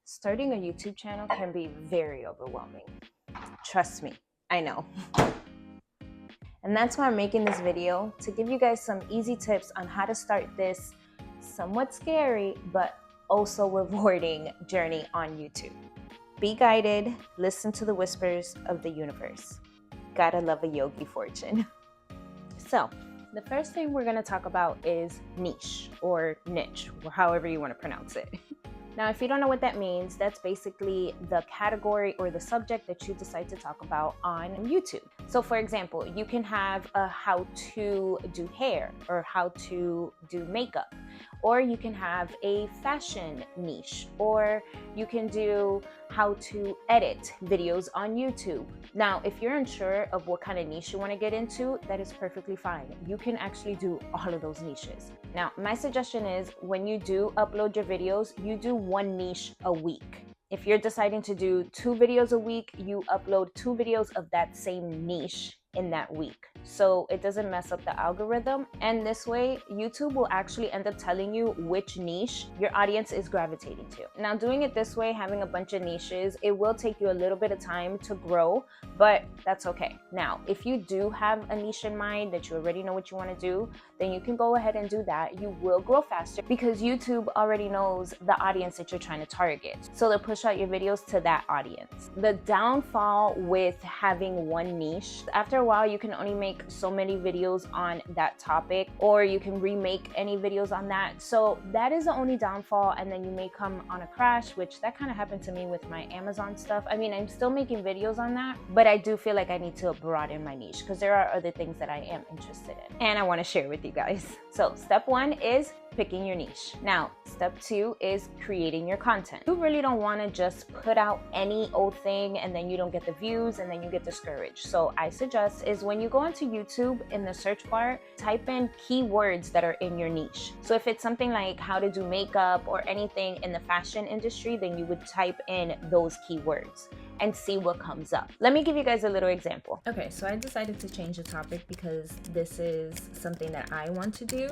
Starting a YouTube channel can be very overwhelming. Trust me, I know. And that's why I'm making this video, to give you guys some easy tips on how to start this somewhat scary but also rewarding journey on YouTube. Be guided, listen to the whispers of the universe. Gotta love a yogi fortune. So, the first thing we're gonna talk about is niche or niche, or however you want to pronounce it. Now, if you don't know what that means, that's basically the category or the subject that you decide to talk about on YouTube. So for example, you can have a how to do hair or how to do makeup, or you can have a fashion niche, or you can do how to edit videos on YouTube. Now, if you're unsure of what kind of niche you want to get into, that is perfectly fine. You can actually do all of those niches. Now, my suggestion is when you do upload your videos, you do one niche a week. If you're deciding to do 2 videos a week, you upload 2 videos of that same niche in that week, so it doesn't mess up the algorithm. And this way YouTube will actually end up telling you which niche your audience is gravitating to. Now, doing it this way, having a bunch of niches, it will take you a little bit of time to grow, but that's okay. Now, if you do have a niche in mind that you already know what you want to do, then you can go ahead and do that. You will grow faster because YouTube already knows the audience that you're trying to target, so they'll push out your videos to that audience. The downfall with having one niche, after a while you can only make so many videos on that topic, or you can remake any videos on that. So that is the only downfall, and then you may come on a crash, which that kind of happened to me with my Amazon stuff. I mean, I'm still making videos on that, but I do feel like I need to broaden my niche because there are other things that I am interested in and I want to share with you guys. So step 1 is picking your niche. Now, step 2 is creating your content. You really don't want to just put out any old thing and then you don't get the views and then you get discouraged. So I suggest is when you go onto YouTube, in the search bar, type in keywords that are in your niche. So if it's something like how to do makeup or anything in the fashion industry, then you would type in those keywords and see what comes up. Let me give you guys a little example. Okay, so I decided to change the topic because this is something that I want to do.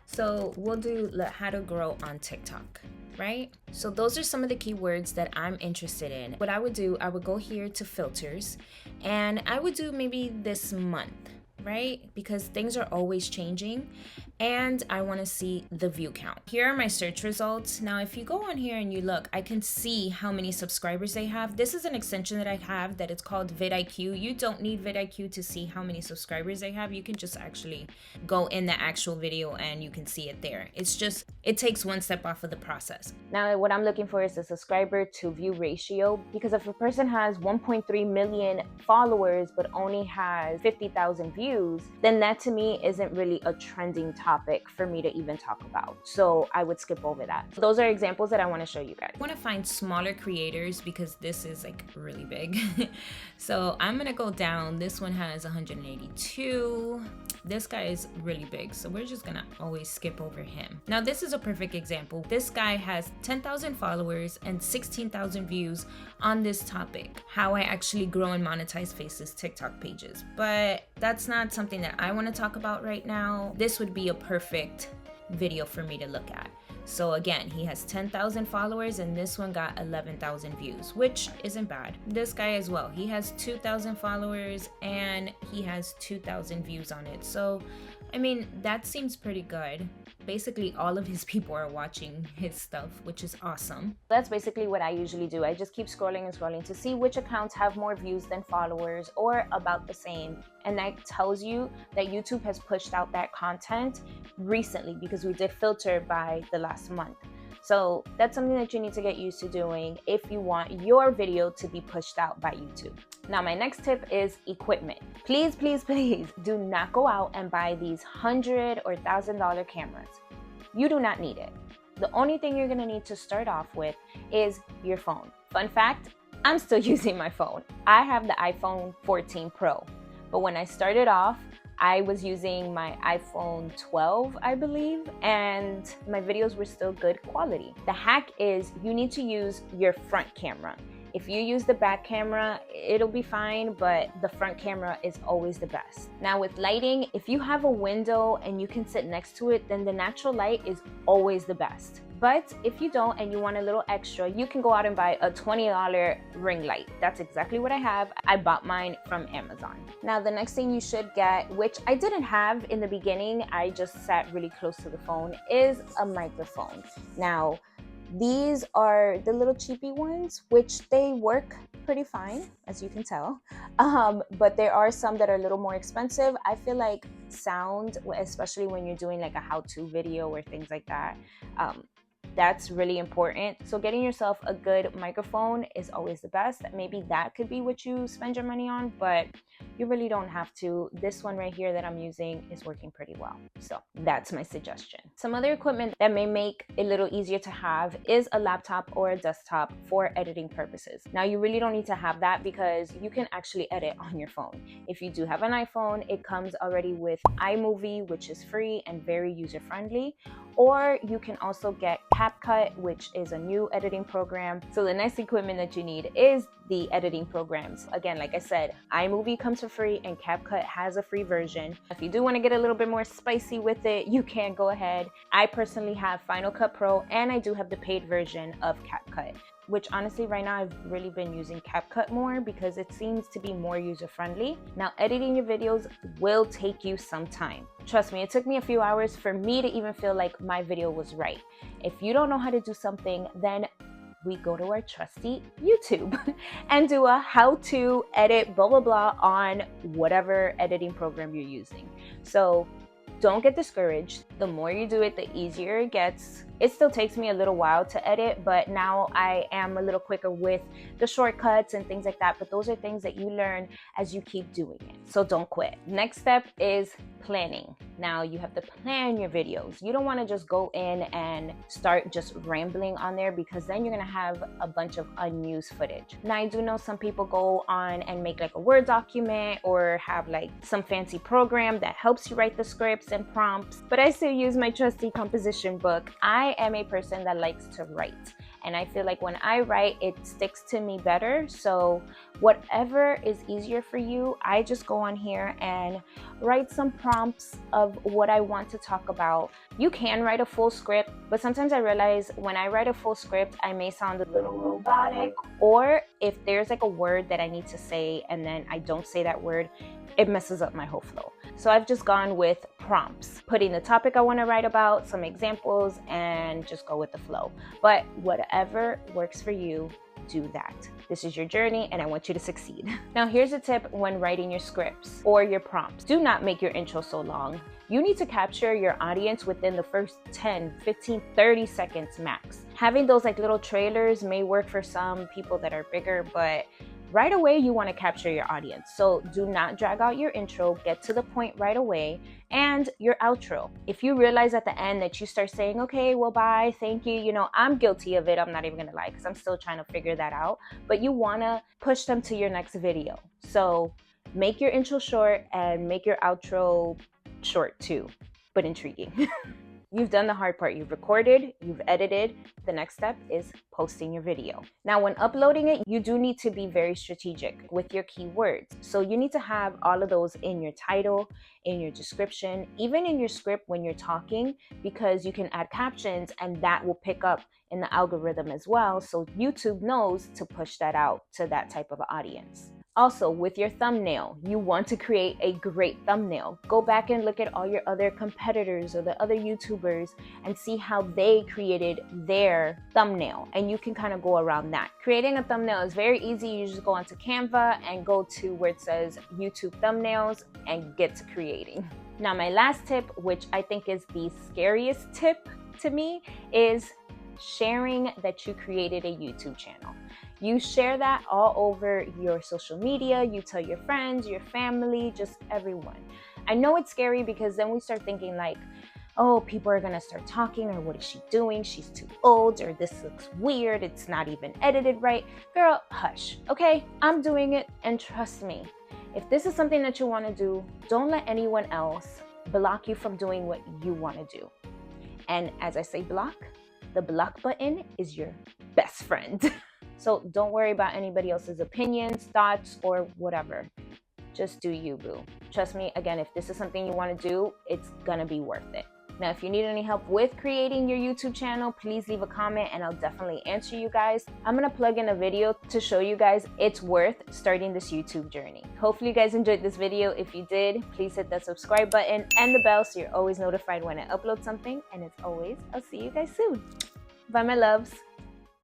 So we'll do how to grow on TikTok, right? So those are some of the keywords that I'm interested in. What I would do, I would go here to filters, and I would do maybe this month, right? Because things are always changing and I want to see the view count. Here are my search results. Now, if you go on here and you look, I can see how many subscribers they have. This is an extension that I have that it's called vidIQ. You don't need vidIQ to see how many subscribers they have. You can just actually go in the actual video and you can see it there. It's just, it takes one step off of the process. Now, what I'm looking for is the subscriber to view ratio, because if a person has 1.3 million followers but only has 50,000 views, then that to me isn't really a trending topic for me to even talk about. So I would skip over that. So those are examples that I want to show you guys. I want to find smaller creators because this is like really big. So I'm going to go down. This one has 182. This guy is really big, so we're just gonna always skip over him. Now, this is a perfect example. This guy has 10,000 followers and 16,000 views on this topic, how I actually grow and monetize Faces TikTok pages. But that's not something that I want to talk about right now. This would be a perfect video for me to look at. So again, he has 10,000 followers and this one got 11,000 views, which isn't bad. This guy as well, he has 2,000 followers and he has 2,000 views on it. So, I mean, that seems pretty good. Basically, all of his people are watching his stuff, which is awesome. That's basically what I usually do. I just keep scrolling and scrolling to see which accounts have more views than followers or about the same. And that tells you that YouTube has pushed out that content recently because we did filter by the last month. So that's something that you need to get used to doing if you want your video to be pushed out by YouTube. Now, my next tip is equipment. Please, please, please do not go out and buy these $100 or $1,000 cameras. You do not need it. The only thing you're gonna need to start off with is your phone. Fun fact, I'm still using my phone. I have the iPhone 14 Pro, but when I started off, I was using my iPhone 12, I believe, and my videos were still good quality. The hack is you need to use your front camera. If you use the back camera, it'll be fine, but the front camera is always the best. Now with lighting, if you have a window and you can sit next to it, then the natural light is always the best. But if you don't and you want a little extra, you can go out and buy a $20 ring light. That's exactly what I have. I bought mine from Amazon. Now, the next thing you should get, which I didn't have in the beginning, I just sat really close to the phone, is a microphone. Now, these are the little cheapy ones, which they work pretty fine, as you can tell. But there are some that are a little more expensive. I feel like sound, especially when you're doing like a how-to video or things like that, that's really important. So getting yourself a good microphone is always the best. Maybe that could be what you spend your money on, but you really don't have to. This one right here that I'm using is working pretty well. So that's my suggestion. Some other equipment that may make it a little easier to have is a laptop or a desktop for editing purposes. Now, you really don't need to have that because you can actually edit on your phone. If you do have an iPhone, it comes already with iMovie, which is free and very user-friendly. Or you can also get CapCut, which is a new editing program. So the next equipment that you need is the editing programs. Again, like I said, iMovie comes for free and CapCut has a free version. If you do want to get a little bit more spicy with it, you can go ahead. I personally have Final Cut Pro and I do have the paid version of CapCut, which honestly right now I've really been using CapCut more because it seems to be more user-friendly. Now, editing your videos will take you some time. Trust me, it took me a few hours for me to even feel like my video was right. If you don't know how to do something, then we go to our trusty YouTube and do a how-to edit blah blah blah on whatever editing program you're using. So don't get discouraged. The more you do it, the easier it gets. It still takes me a little while to edit, but now I am a little quicker with the shortcuts and things like that. But those are things that you learn as you keep doing it. So don't quit. Next step is planning. Now you have to plan your videos. You don't want to just go in and start just rambling on there because then you're going to have a bunch of unused footage. Now, I do know some people go on and make like a Word document or have like some fancy program that helps you write the scripts and prompts, but I still use my trusty composition book. I am a person that likes to write, and I feel like when I write, it sticks to me better. So whatever is easier for you, I just go on here and write some prompts of what I want to talk about. You can write a full script, but sometimes I realize when I write a full script, I may sound a little robotic, or if there's like a word that I need to say and then I don't say that word, it messes up my whole flow. So I've just gone with prompts, putting the topic I want to write about, some examples, and just go with the flow. But whatever works for you, do that. This is your journey and I want you to succeed. Now, here's a tip when writing your scripts or your prompts. Do not make your intro so long. You need to capture your audience within the first 10, 15, 30 seconds max. Having those like little trailers may work for some people that are bigger, but right away, you want to capture your audience. So do not drag out your intro, get to the point right away, and your outro. If you realize at the end that you start saying, okay, well, bye, thank you, you know, I'm guilty of it. I'm not even going to lie because I'm still trying to figure that out. But you want to push them to your next video. So make your intro short and make your outro short too, but intriguing. You've done the hard part. You've recorded, you've edited. The next step is posting your video. Now, when uploading it, you do need to be very strategic with your keywords. So you need to have all of those in your title, in your description, even in your script when you're talking, because you can add captions and that will pick up in the algorithm as well. So YouTube knows to push that out to that type of audience. Also, with your thumbnail, you want to create a great thumbnail. Go back and look at all your other competitors or the other YouTubers and see how they created their thumbnail. And you can kind of go around that. Creating a thumbnail is very easy. You just go onto Canva and go to where it says YouTube thumbnails and get to creating. Now, my last tip, which I think is the scariest tip to me, is sharing that you created a YouTube channel. You share that all over your social media. You tell your friends, your family, just everyone. I know it's scary because then we start thinking like, oh, people are gonna start talking, or what is she doing? She's too old, or this looks weird. It's not even edited right. Girl, hush, okay? I'm doing it, and trust me, if this is something that you wanna do, don't let anyone else block you from doing what you wanna do. And as I say block, the block button is your best friend. So don't worry about anybody else's opinions, thoughts, or whatever. Just do you, boo. Trust me, again, if this is something you want to do, it's gonna be worth it. Now, if you need any help with creating your YouTube channel, please leave a comment and I'll definitely answer you guys. I'm gonna plug in a video to show you guys it's worth starting this YouTube journey. Hopefully you guys enjoyed this video. If you did, please hit that subscribe button and the bell so you're always notified when I upload something. And as always, I'll see you guys soon. Bye, my loves.